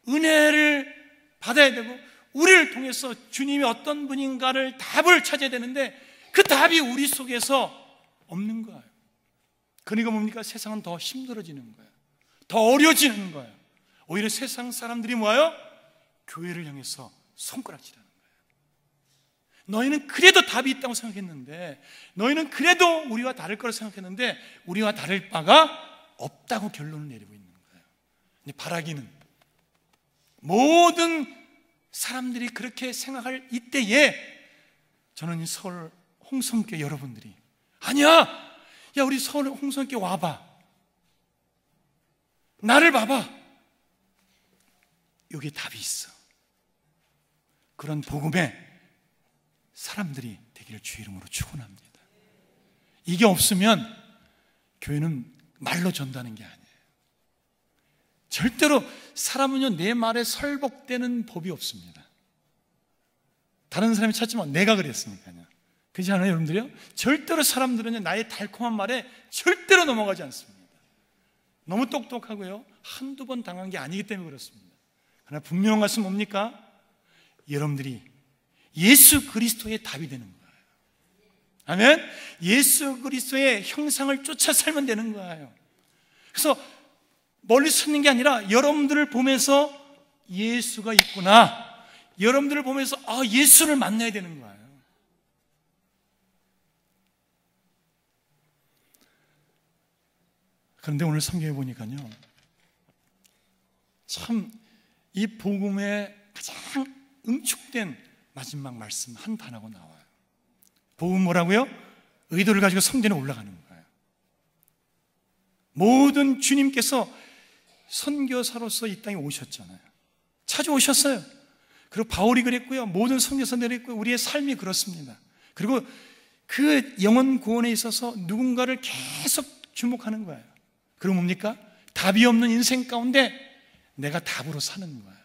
은혜를 받아야 되고 우리를 통해서 주님이 어떤 분인가를 답을 찾아야 되는데 그 답이 우리 속에서 없는 거예요. 그러니까 뭡니까? 세상은 더 힘들어지는 거예요. 더 어려워지는 거예요. 오히려 세상 사람들이 뭐예요? 교회를 향해서 손가락질하는 거예요. 너희는 그래도 답이 있다고 생각했는데, 너희는 그래도 우리와 다를 거라고 생각했는데 우리와 다를 바가 없다고 결론을 내리고 있는 거예요. 근데 바라기는 모든 사람들이 그렇게 생각할 이때에 저는 이 서울 홍성교회 여러분들이 아니야! 야, 우리 서울 홍성교회 와봐. 나를 봐봐. 여기에 답이 있어. 그런 복음에 사람들이 되기를 주의 이름으로 축원합니다. 이게 없으면 교회는 말로 전다는 게 아니에요. 절대로 사람은요 내 말에 설복되는 법이 없습니다. 다른 사람이 찾지만 내가 그랬으니까요. 그렇지 않아요, 여러분들이요? 절대로 사람들은요 나의 달콤한 말에 절대로 넘어가지 않습니다. 너무 똑똑하고요 한두 번 당한 게 아니기 때문에 그렇습니다. 그러나 분명한 것은 뭡니까? 여러분들이 예수 그리스도의 답이 되는 거예요. 아멘? 예수 그리스도의 형상을 쫓아 살면 되는 거예요. 그래서 멀리 서는 게 아니라 여러분들을 보면서 예수가 있구나, 여러분들을 보면서 예수를 만나야 되는 거예요. 그런데 오늘 성경에 보니까요 참 이 복음의 가장 응축된 마지막 말씀 한 단어가 나와요. 복음 뭐라고요? 의도를 가지고 성전에 올라가는 거예요. 모든 주님께서 선교사로서 이 땅에 오셨잖아요. 찾아오셨어요. 그리고 바울이 그랬고요 모든 선교사들이 그랬고요 우리의 삶이 그렇습니다. 그리고 그 영혼 구원에 있어서 누군가를 계속 주목하는 거예요. 그리고 뭡니까? 답이 없는 인생 가운데 내가 답으로 사는 거예요.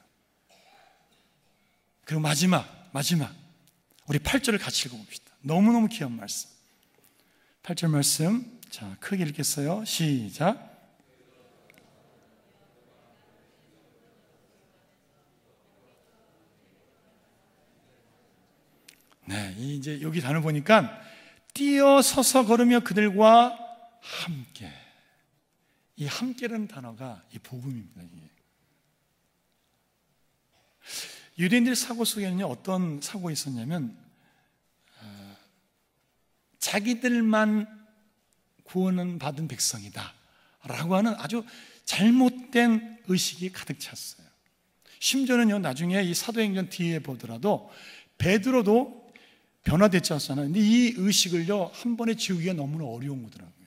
그리고 마지막 우리 8절을 같이 읽어봅시다. 너무너무 귀한 말씀. 8절 말씀 자 크게 읽겠어요. 시작. 네, 이제 여기 단어 보니까 뛰어서서 걸으며 그들과 함께. 이 함께라는 단어가 이 복음입니다. 이게. 유대인들 사고 속에는요 어떤 사고가 있었냐면 자기들만 구원은 받은 백성이다 라고 하는 아주 잘못된 의식이 가득 찼어요. 심지어는요 나중에 이 사도행전 뒤에 보더라도 베드로도 변화됐지 않았나요? 근데 이 의식을요 한 번에 지우기가 너무나 어려운 거더라고요.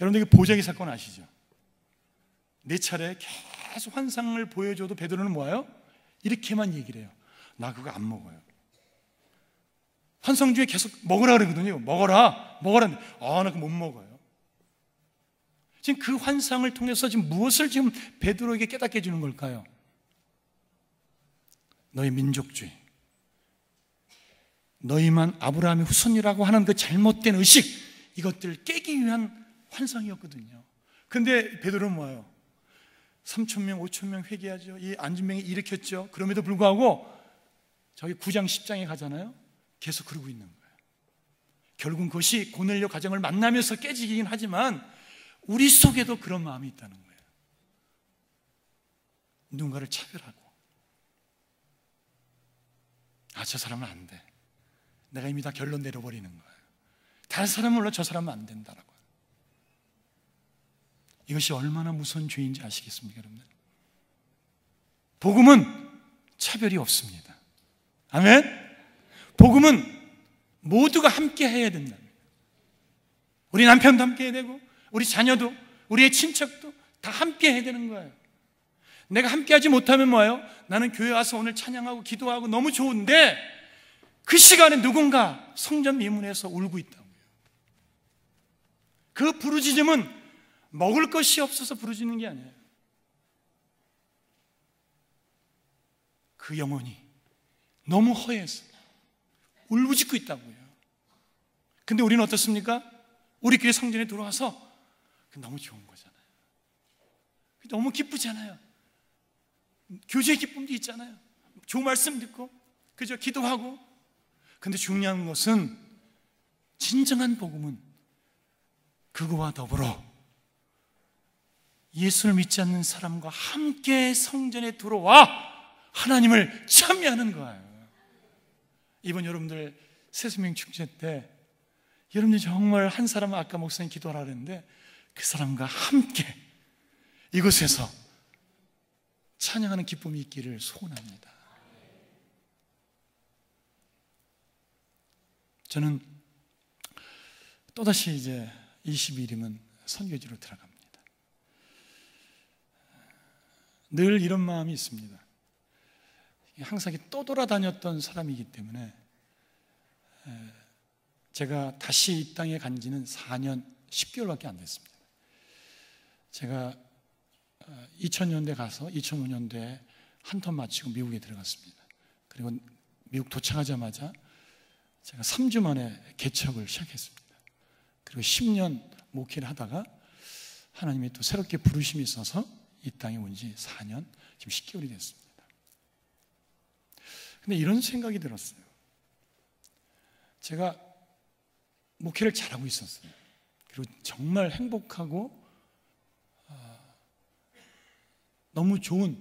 여러분들 보자기 사건 아시죠? 네 차례 계속 환상을 보여줘도 베드로는 뭐예요? 이렇게만 얘기를 해요. 나 그거 안 먹어요. 환상 중에 계속 먹으라 그러거든요. 먹어라. 나 그거 못 먹어요. 지금 그 환상을 통해서 지금 무엇을 지금 베드로에게 깨닫게 해주는 걸까요? 너희 민족주의, 너희만 아브라함의 후손이라고 하는 그 잘못된 의식, 이것들을 깨기 위한 환상이었거든요. 근데 베드로는 뭐예요? 3,000명, 5,000명 회개하죠. 이 안진병이 일으켰죠. 그럼에도 불구하고 저기 9장, 10장에 가잖아요. 계속 그러고 있는 거예요. 결국은 그것이 고넬료 가정을 만나면서 깨지긴 하지만 우리 속에도 그런 마음이 있다는 거예요. 누군가를 차별하고 저 사람은 안 돼. 내가 이미 다 결론 내려버리는 거예요. 다른 사람은 몰라 저 사람은 안 된다라고. 이것이 얼마나 무서운 죄인지 아시겠습니까, 여러분들? 복음은 차별이 없습니다. 아멘? 복음은 모두가 함께 해야 된다. 우리 남편도 함께 해야 되고 우리 자녀도 우리의 친척도 다 함께 해야 되는 거예요. 내가 함께 하지 못하면 뭐예요? 나는 교회 와서 오늘 찬양하고 기도하고 너무 좋은데 그 시간에 누군가 성전 미문에서 울고 있다고요. 그 부르짖음은 먹을 것이 없어서 부르짖는 게 아니에요. 그 영혼이 너무 허해서 울부짖고 있다고요. 근데 우리는 어떻습니까? 우리끼리 성전에 들어와서 너무 좋은 거잖아요. 너무 기쁘잖아요. 교제의 기쁨도 있잖아요. 좋은 말씀 듣고 그저 기도하고. 근데 중요한 것은 진정한 복음은 그거와 더불어 예수를 믿지 않는 사람과 함께 성전에 들어와 하나님을 찬미하는 거예요. 이번 여러분들 새수명 축제 때 여러분들 정말 한 사람은 아까 목사님 기도하라 그랬는데 그 사람과 함께 이곳에서 찬양하는 기쁨이 있기를 소원합니다. 저는 또다시 이제 22일이면 선교지로 들어갑니다. 늘 이런 마음이 있습니다. 항상 떠돌아다녔던 사람이기 때문에 제가 다시 이 땅에 간 지는 4년 10개월밖에 안 됐습니다. 제가 2000년대 가서 2005년대에 한 턴 마치고 미국에 들어갔습니다. 그리고 미국 도착하자마자 제가 3주 만에 개척을 시작했습니다. 그리고 10년 목회를 하다가 하나님이 또 새롭게 부르심이 있어서 이 땅에 온 지 4년, 지금 10개월이 됐습니다. 근데 이런 생각이 들었어요. 제가 목회를 잘하고 있었어요. 그리고 정말 행복하고 너무 좋은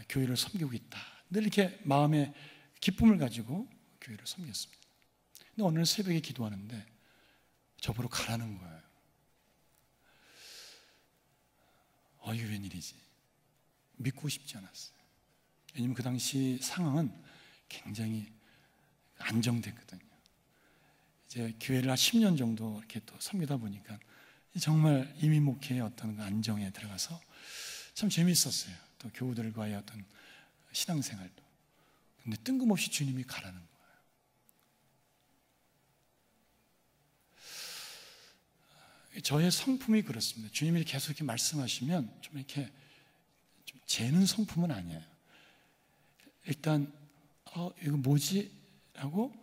교회를 섬기고 있다. 늘 이렇게 마음에 기쁨을 가지고 교회를 섬겼습니다. 근데 어느 날 새벽에 기도하는데 저보러 가라는 거예요. 이게 웬일이지? 믿고 싶지 않았어요. 왜냐면 그 당시 상황은 굉장히 안정됐거든요. 이제 교회를 한 10년 정도 이렇게 또 섬기다 보니까 정말 이민 목회의 어떤 안정에 들어가서 참 재미있었어요. 또 교우들과의 어떤 신앙생활도. 근데 뜬금없이 주님이 가라는 거예요. 저의 성품이 그렇습니다. 주님이 계속 이렇게 말씀하시면 좀 이렇게 좀 재는 성품은 아니에요. 일단 이거 뭐지? 라고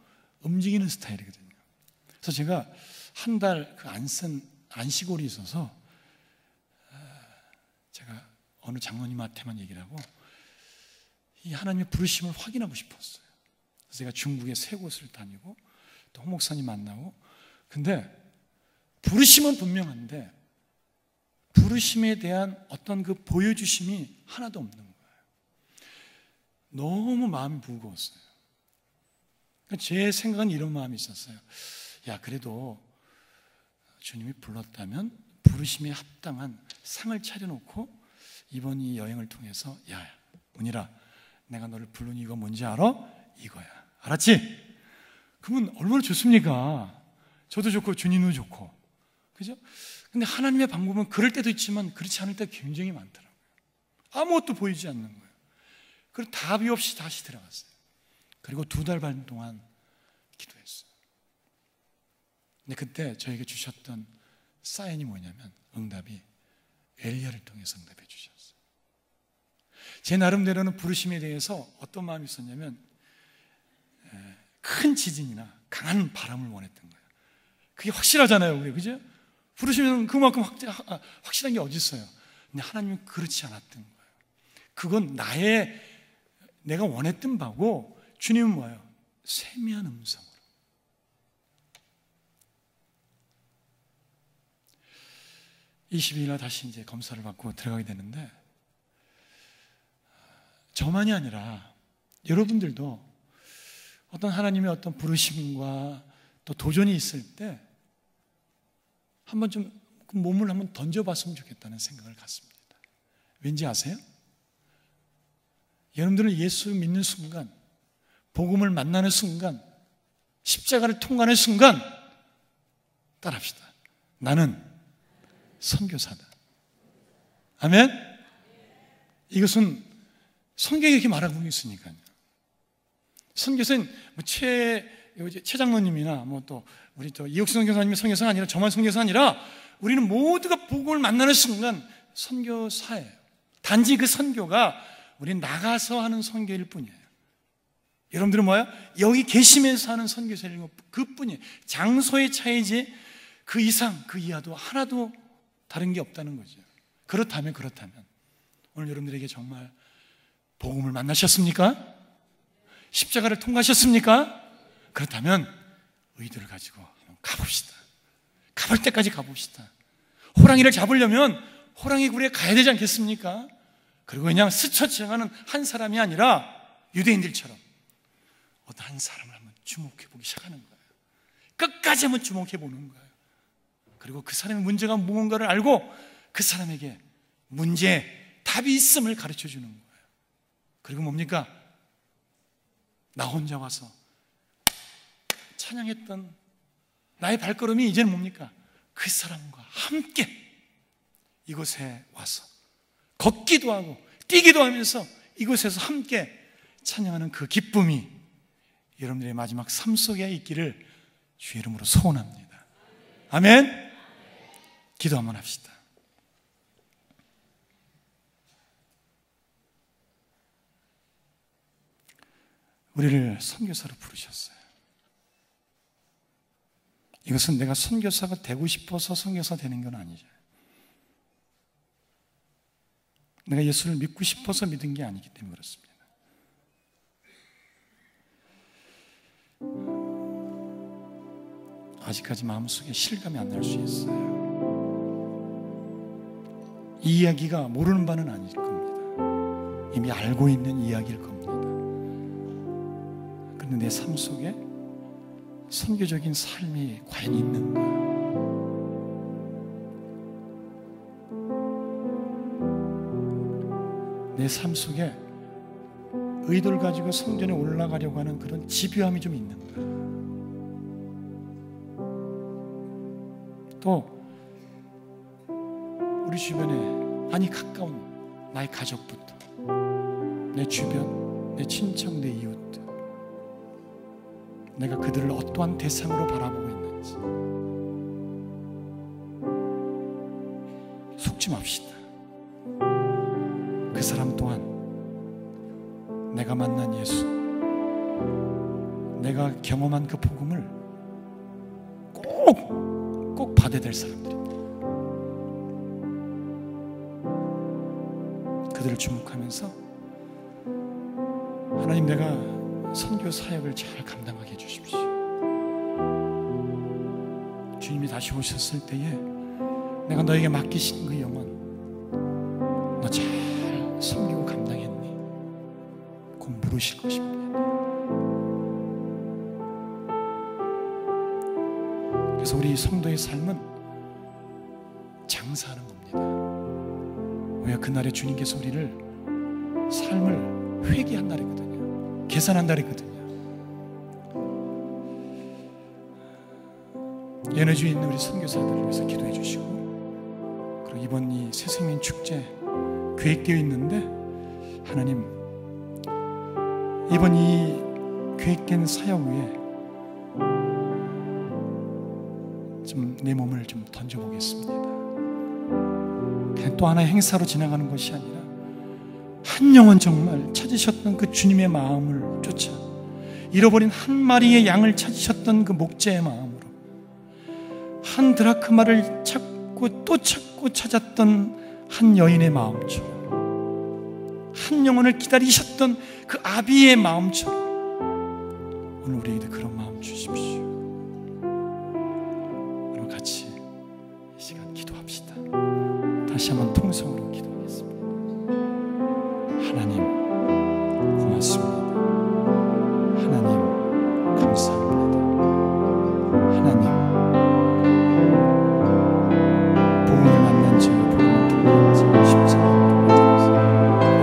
움직이는 스타일이거든요. 그래서 제가 한 달 그 안 쓴 안식월이 있어서 제가 어느 장로님한테만 얘기를 하고 이 하나님의 부르심을 확인하고 싶었어요. 그래서 제가 중국에 세 곳을 다니고 또 홍 목사님 만나고. 근데 부르심은 분명한데 부르심에 대한 어떤 그 보여주심이 하나도 없는 거예요. 너무 마음이 무거웠어요. 제 생각은 이런 마음이 있었어요. 야, 그래도 주님이 불렀다면 부르심에 합당한 상을 차려놓고 이번 이 여행을 통해서 야, 은일아, 내가 너를 부른 이유가 뭔지 알아? 이거야. 알았지? 그러면 얼마나 좋습니까? 저도 좋고 주님도 좋고. 그죠? 근데 하나님의 방법은 그럴 때도 있지만 그렇지 않을 때가 굉장히 많더라고요. 아무것도 보이지 않는 거예요. 그리고 답이 없이 다시 들어갔어요. 그리고 2달 반 동안 기도했어요. 근데 그때 저에게 주셨던 사인이 뭐냐면 응답이 엘리야를 통해서 응답해 주셨어요. 제 나름대로는 부르심에 대해서 어떤 마음이 있었냐면 큰 지진이나 강한 바람을 원했던 거예요. 그게 확실하잖아요, 우리. 그죠? 부르시면 그만큼 확실한 게 어디 있어요? 근데 하나님은 그렇지 않았던 거예요. 그건 내가 원했던 바고 주님은 뭐예요? 세미한 음성으로. 22일 날 다시 이제 검사를 받고 들어가게 되는데 저만이 아니라 여러분들도 어떤 하나님의 어떤 부르심과 또 도전이 있을 때 한번 좀 몸을 한번 던져봤으면 좋겠다는 생각을 갖습니다. 왠지 아세요? 여러분들은 예수 믿는 순간, 복음을 만나는 순간, 십자가를 통과하는 순간 따라합시다. 나는 선교사다. 아멘? 이것은 성경에 이렇게 말하고 있으니까요. 선교사는 최 장로님이나 또 우리 또 이옥수 선교사님이 선교사가 아니라 저만 선교사가 아니라 우리는 모두가 복음을 만나는 순간 선교사예요. 단지 그 선교가 우리는 나가서 하는 선교일 뿐이에요. 여러분들은 뭐예요? 여기 계시면서 하는 선교사일 그뿐이에요. 장소의 차이지 그 이상 그 이하도 하나도 다른 게 없다는 거죠. 그렇다면 오늘 여러분들에게 정말 복음을 만나셨습니까? 십자가를 통과하셨습니까? 그렇다면 의도를 가지고 한번 가봅시다. 가볼 때까지 가봅시다. 호랑이를 잡으려면 호랑이 굴에 가야 되지 않겠습니까? 그리고 그냥 스쳐 지나가는 한 사람이 아니라 유대인들처럼 어떤 한 사람을 한번 주목해 보기 시작하는 거예요. 끝까지 한번 주목해 보는 거예요. 그리고 그 사람의 문제가 무언가를 알고 그 사람에게 문제에 답이 있음을 가르쳐 주는 거예요. 그리고 뭡니까? 나 혼자 와서 찬양했던 나의 발걸음이 이제는 뭡니까? 그 사람과 함께 이곳에 와서 걷기도 하고 뛰기도 하면서 이곳에서 함께 찬양하는 그 기쁨이 여러분들의 마지막 삶 속에 있기를 주의 이름으로 소원합니다. 아멘. 기도 한번 합시다. 우리를 선교사로 부르셨어요. 이것은 내가 선교사가 되고 싶어서 선교사 되는 건 아니죠. 내가 예수를 믿고 싶어서 믿은 게 아니기 때문에 그렇습니다. 아직까지 마음속에 실감이 안 날 수 있어요. 이 이야기가 모르는 바는 아닐 겁니다. 이미 알고 있는 이야기일 겁니다. 그런데 내 삶 속에 선교적인 삶이 과연 있는가? 내 삶 속에 의도를 가지고 성전에 올라가려고 하는 그런 집요함이 좀 있는가? 또 우리 주변에 아니 가까운 나의 가족부터 내 주변, 내 친척, 내 이웃들 내가 그들을 어떠한 대상으로 바라보고 있는지 속지 맙시다. 그 사람 또한 내가 만난 예수, 내가 경험한 그 복음을 꼭 받아야 될 사람들입니다. 그들을 주목하면서 하나님, 내가 선교 사역을 잘 감당하게 해주십시오. 주님이 다시 오셨을 때에 내가 너에게 맡기신 그 영혼 너 잘 섬기고 감당했니? 곧 물으실 것입니다. 그래서 우리 성도의 삶은 장사하는 겁니다. 왜? 그날에 주님께서 우리를 삶을 회개한 날이거든요. 계산한 날이거든요. 연해주에 있는 우리 선교사들을 위해서 기도해 주시고, 그리고 이번 이 새생명 축제 계획되어 있는데 하나님, 이번 이 계획된 사역 후에 좀 내 몸을 좀 던져보겠습니다. 그냥 또 하나의 행사로 지나가는 것이 아니라 한 영혼 정말 찾으셨던 그 주님의 마음을 쫓아 잃어버린 한 마리의 양을 찾으셨던 그 목자의 마음으로 한 드라크마를 찾고 또 찾고 찾았던 한 여인의 마음처럼, 한 영혼을 기다리셨던 그 아비의 마음처럼 오늘 우리에게 그런 마음 주십시오. 그럼 같이 이 시간 기도합시다. 다시 한번 통성으로 기도하겠습니다. 하나님 고맙습니다. 하나님 감사합니다. 하나님, 복음을 만난 자, 복음을 듣는 자, 십자가를 통해서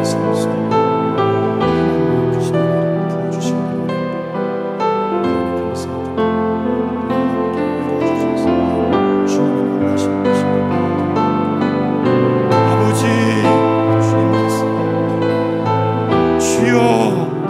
삶 속에 하나님의 주신 나라를 부어주시기를 주여